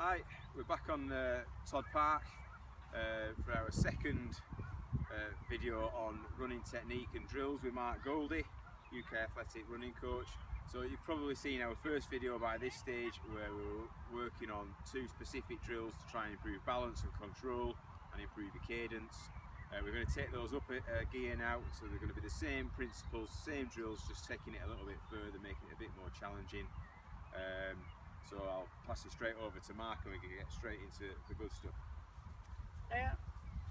Hi, we're back on Todd Park for our second video on running technique and drills with Mark Goldie, UK Athletic Running Coach. So you've probably seen our first video by this stage where we were working on two specific drills to try and improve balance and control and improve your cadence. We're going to take those up a gear now, so they're going to be the same principles, same drills, just taking it a little bit further, making it a bit more challenging. So I'll pass it straight over to Mark and we can get straight into the good stuff. Yeah,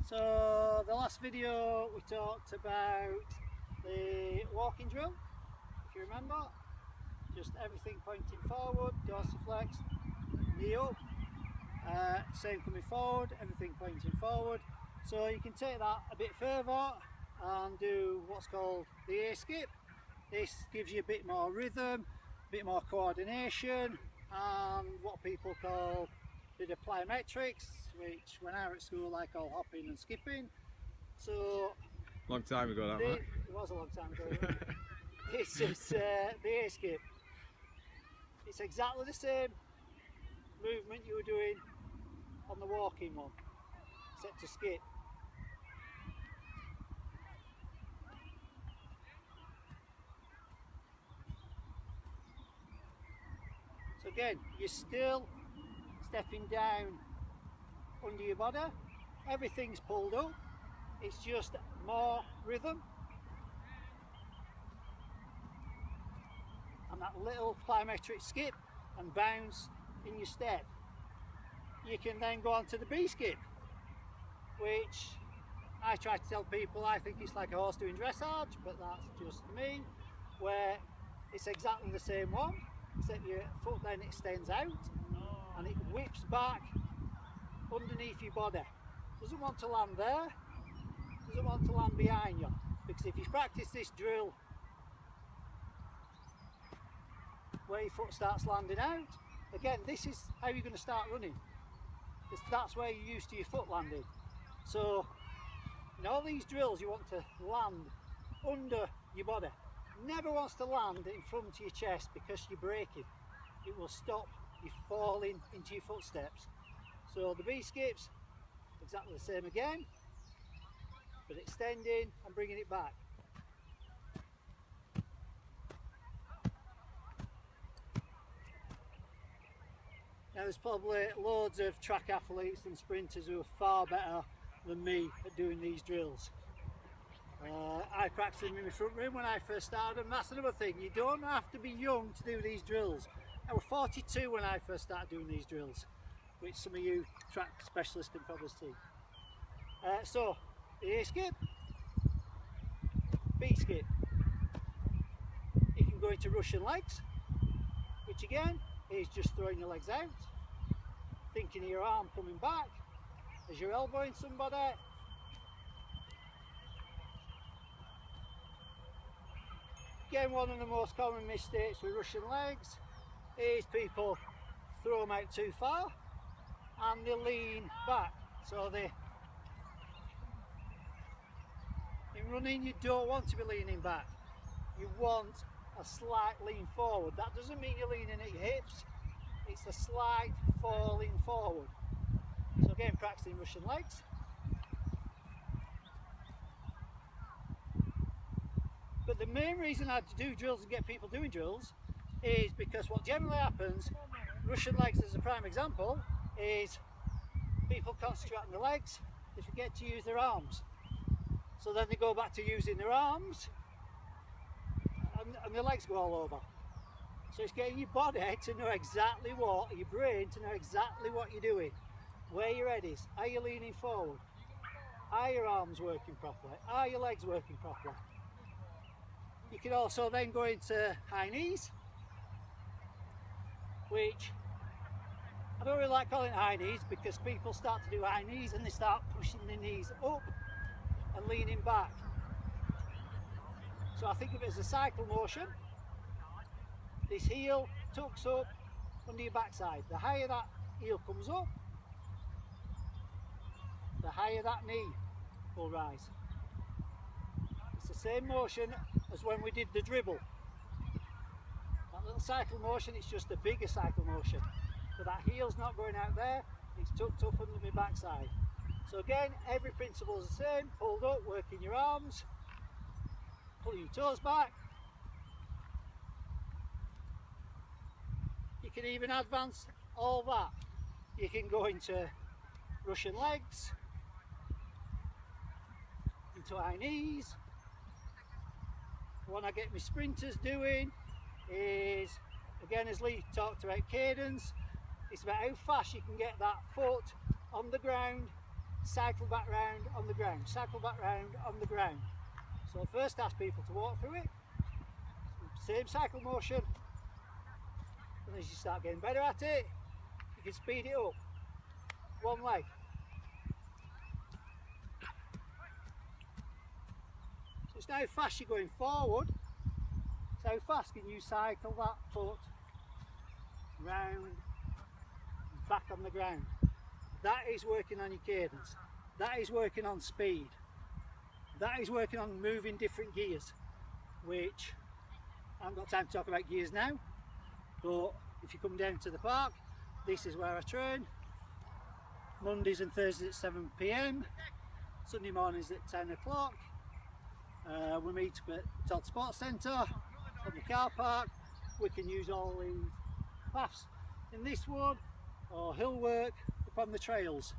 so the last video we talked about the walking drill, if you remember, just everything pointing forward, dorsiflex, knee up, same coming forward, everything pointing forward. So you can take that a bit further and do what's called the A skip. This gives you a bit more rhythm, a bit more coordination, and what people call a bit of plyometrics, which when I was at school I call hopping and skipping. So Long time ago that, Mark. it was a long time ago. It's just the A skip. It's exactly the same movement you were doing on the walking one, except to skip. So again, you're still stepping down under your body, everything's pulled up, it's just more rhythm. And that little plyometric skip and bounce in your step. You can then go on to the B skip, which I try to tell people I think it's like a horse doing dressage, but that's just me, where it's exactly the same one, except your foot then extends out and it whips back underneath your body. Doesn't want to land there, doesn't want to land behind you, because if you practice this drill where your foot starts landing out, again, this is how you're going to start running. That's where you're used to your foot landing. So in all these drills you want to land under your body. Never wants to land in front of your chest because you're braking. It will stop you falling into your footsteps. So the B skips, exactly the same again, but extending and bringing it back. Now there's probably loads of track athletes and sprinters who are far better than me at doing these drills. I practiced them in my front room when I first started, and that's another thing, you don't have to be young to do these drills. I was 42 when I first started doing these drills, which some of you track specialists can probably see. So, the A skip, B skip. You can go into Russian legs, which again is just throwing your legs out, thinking of your arm coming back as you're elbowing somebody. Again, one of the most common mistakes with Russian legs is people throw them out too far and they lean back. So in running you don't want to be leaning back. You want a slight lean forward. That doesn't mean you're leaning at your hips, it's a slight falling forward. So again, practicing Russian legs. But the main reason I do drills and get people doing drills is because what generally happens, Russian legs as a prime example, is people concentrate on the legs, they forget to use their arms. So then they go back to using their arms and their legs go all over. So it's getting your body to know exactly what, your brain to know exactly what you're doing, where your head is, are you leaning forward, are your arms working properly, are your legs working properly. You can also then go into high knees, which I don't really like calling it high knees because people start to do high knees and they start pushing their knees up and leaning back. So I think of it as a cycle motion. This heel tucks up under your backside. The higher that heel comes up, the higher that knee will rise. It's the same motion as when we did the dribble. That little cycle motion, it's just a bigger cycle motion. but that heel's not going out there, it's tucked up under my backside. So again, every principle is the same. Pulled up, working your arms, pulling your toes back. You can even advance all that. You can go into Russian legs, into high knees. What I get my sprinters doing is, again, as Lee talked about cadence, it's about how fast you can get that foot on the ground, cycle back round on the ground, cycle back round on the ground. So first ask people to walk through it, same cycle motion, and as you start getting better at it, you can speed it up. One leg. So it's now how fast you're going forward, so how fast can you cycle that foot round, back on the ground. That is working on your cadence. That is working on speed. That is working on moving different gears, which I haven't got time to talk about gears now, but if you come down to the park, this is where I train. Mondays and Thursdays at 7 PM, Sunday mornings at 10 o'clock. We meet up at Todd Sports Centre on the car park. We can use all these paths in this one or hill work up on the trails.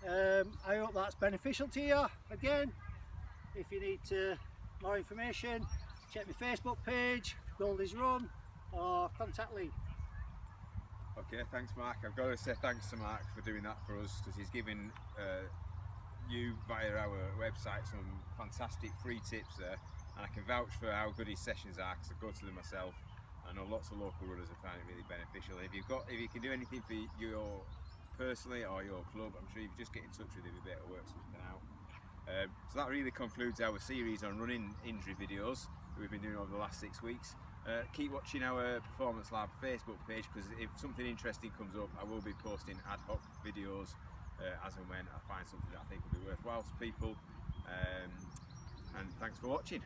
I hope that's beneficial to you. Again, if you need more information, check my Facebook page, Goldie's Run, or contact Lee. Okay, thanks Mark. I've got to say thanks to Mark for doing that for us, because he's given you via our website some fantastic free tips there, and I can vouch for how good his sessions are because I go to them myself. I know lots of local runners have found it really beneficial. If you can do anything for your personally or your club, I'm sure you can just get in touch with him, he'll be able to work something out. So that really concludes our series on running injury videos that we've been doing over the last 6 weeks. Keep watching our Performance Lab Facebook page, because if something interesting comes up, I will be posting ad hoc videos as and when I find something that I think will be worthwhile to people. And thanks for watching.